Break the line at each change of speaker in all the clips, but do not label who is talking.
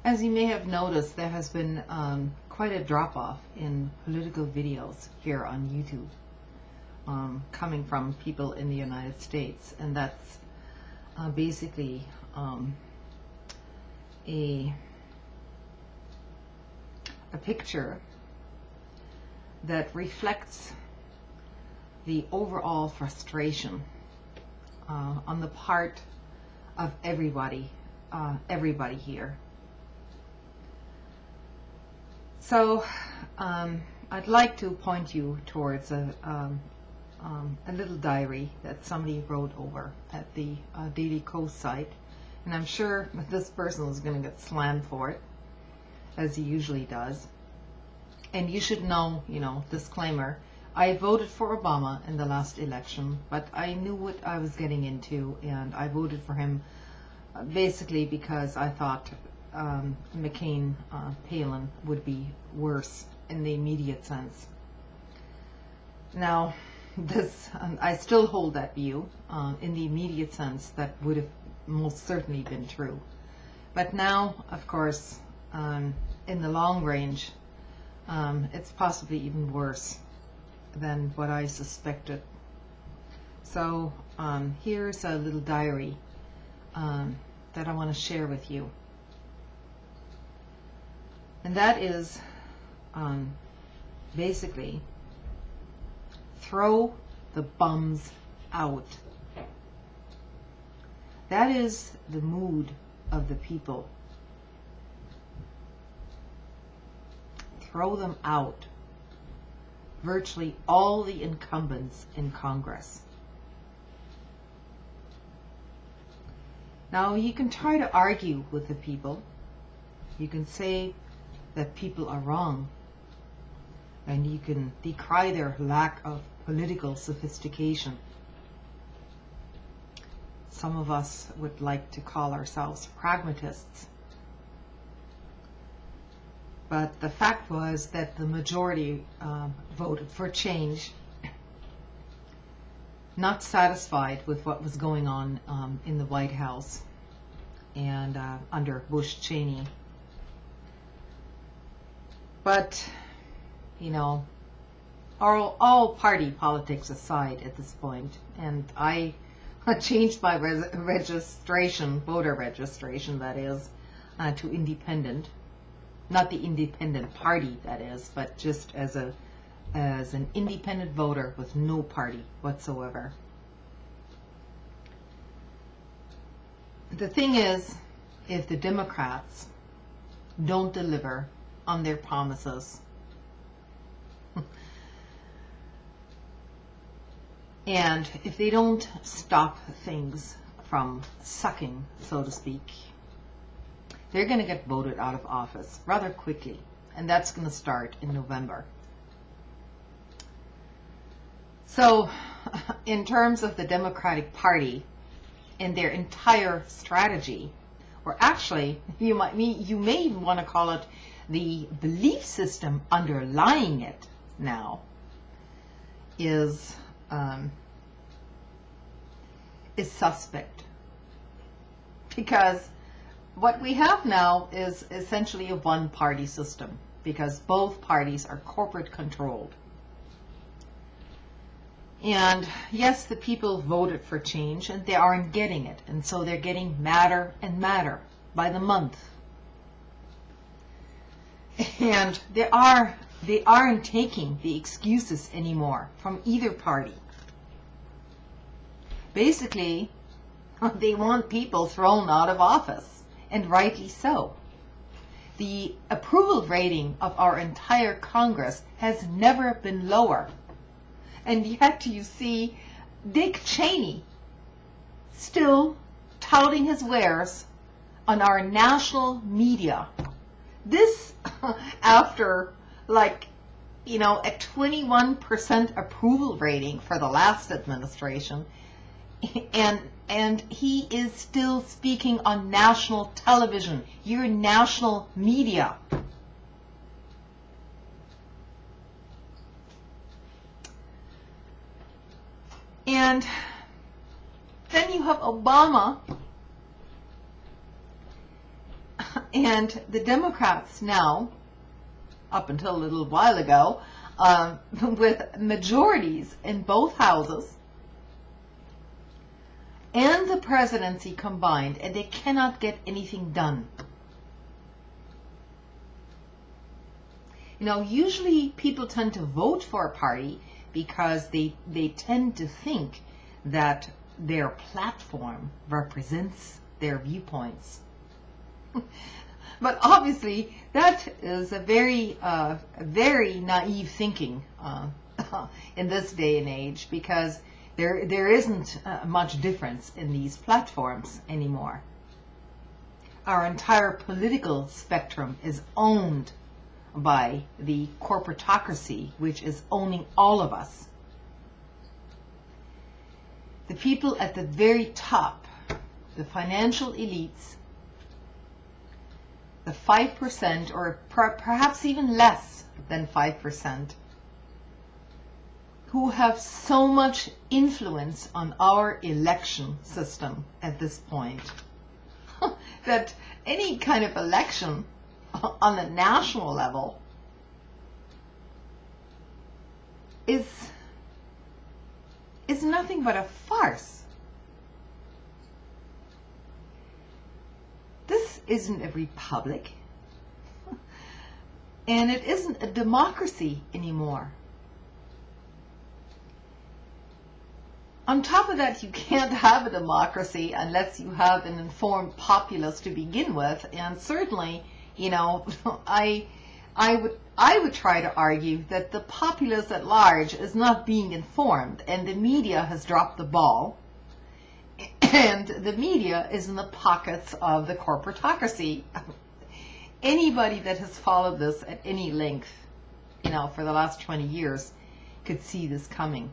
As you may have noticed, there has been quite a drop-off in political videos here on YouTube coming from people in the United States, and that's basically a picture that reflects the overall frustration on the part of everybody here. So I'd like to point you towards a little diary that somebody wrote over at the Daily Kos site, and I'm sure that this person is going to get slammed for it, as he usually does. And you should know, disclaimer, I voted for Obama in the last election, but I knew what I was getting into, and I voted for him basically because I thought Palin would be worse in the immediate sense. Now, I still hold that view. In the immediate sense, that would have most certainly been true. But now, of course, in the long range, it's possibly even worse than what I suspected. So here's a little diary that I want to share with you. And that is basically, throw the bums out. That is the mood of the people. Throw them out. Virtually all the incumbents in Congress. Now, you can try to argue with the people. You can say that people are wrong, and you can decry their lack of political sophistication. Some of us would like to call ourselves pragmatists. But the fact was that the majority voted for change, not satisfied with what was going on in the White House and under Bush-Cheney. But, all party politics aside at this point, and I changed my registration, voter registration that is, to independent. Not the independent party, that is, but just as an independent voter with no party whatsoever. The thing is, if the Democrats don't deliver on their promises, and if they don't stop things from sucking, so to speak, they're going to get voted out of office rather quickly, and that's going to start in November. So, in terms of the Democratic Party and their entire strategy, or actually, you may even want to call it the belief system underlying it now, is suspect, because what we have now is essentially a one-party system, because both parties are corporate controlled. And yes, the people voted for change, and they aren't getting it, and so they're getting madder and madder by the month. And they aren't taking the excuses anymore from either party. Basically, they want people thrown out of office. And rightly so. The approval rating of our entire Congress has never been lower. And yet you see Dick Cheney still touting his wares on our national media. This after a 21% approval rating for the last administration, and he is still speaking on national television, your national media. And then you have Obama And the Democrats now, up until a little while ago, with majorities in both houses and the presidency combined, and they cannot get anything done. You know, usually people tend to vote for a party because they tend to think that their platform represents their viewpoints. But obviously, that is a very naive thinking in this day and age, because there isn't much difference in these platforms anymore. Our entire political spectrum is owned by the corporatocracy, which is owning all of us. The people at the very top, the financial elites, the 5%, or perhaps even less than 5%, who have so much influence on our election system at this point that any kind of election on a national level is nothing but a farce. This isn't a republic, and it isn't a democracy anymore. On top of that, you can't have a democracy unless you have an informed populace to begin with, and certainly, you know, I would try to argue that the populace at large is not being informed, and the media has dropped the ball, and the media is in the pockets of the corporatocracy. Anybody that has followed this at any length, you know, for the last 20 years could see this coming.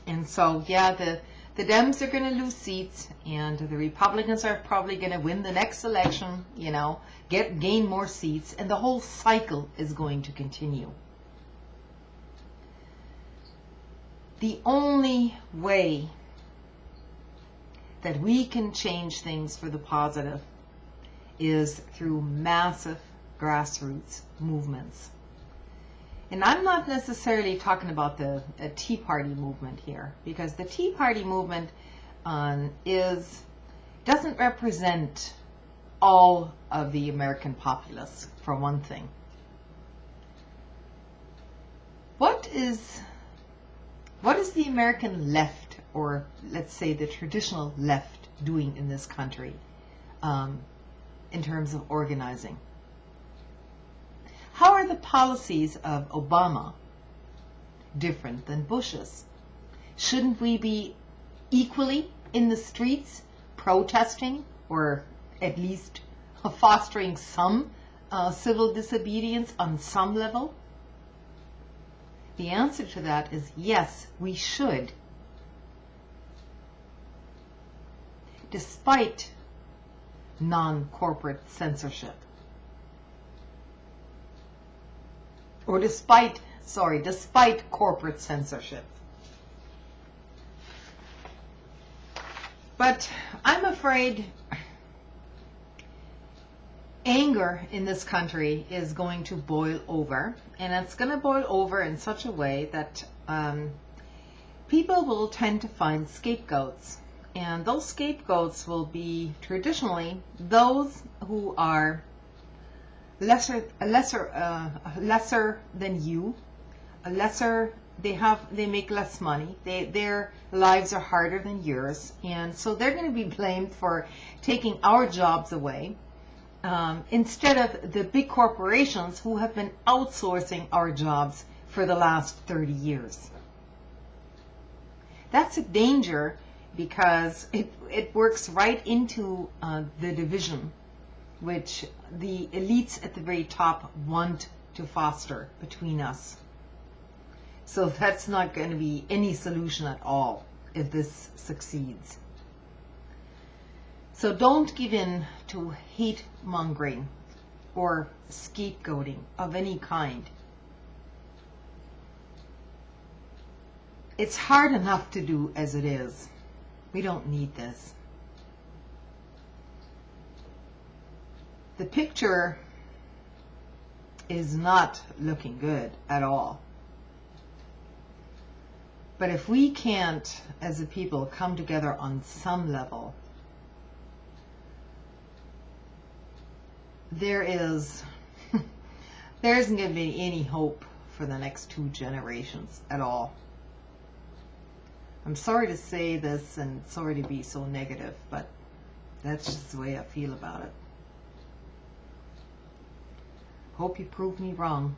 And so, yeah, the Dems are going to lose seats, and the Republicans are probably going to win the next election, you know, gain more seats, and the whole cycle is going to continue. The only way that we can change things for the positive is through massive grassroots movements. And I'm not necessarily talking about the Tea Party movement here, because the Tea Party movement doesn't represent all of the American populace, for one thing. What is the American left, or let's say the traditional left, doing in this country in terms of organizing? How are the policies of Obama different than Bush's? Shouldn't we be equally in the streets protesting, or at least fostering some civil disobedience on some level? The answer to that is yes, we should. Despite non-corporate censorship. Or despite corporate censorship. But I'm afraid anger in this country is going to boil over, and it's going to boil over in such a way that people will tend to find scapegoats, and those scapegoats will be traditionally those who are lesser than you, they make less money, their lives are harder than yours, and so they're going to be blamed for taking our jobs away, instead of the big corporations who have been outsourcing our jobs for the last 30 years. That's a danger, because it works right into the division which the elites at the very top want to foster between us. So that's not going to be any solution at all if this succeeds. So don't give in to hate mongering or scapegoating of any kind. It's hard enough to do as it is. We don't need this. the picture is not looking good at all. But if we can't, as a people, come together on some level, there isn't going to be any hope for the next 2 generations at all. I'm sorry to say this and sorry to be so negative, but that's just the way I feel about it. Hope you prove me wrong.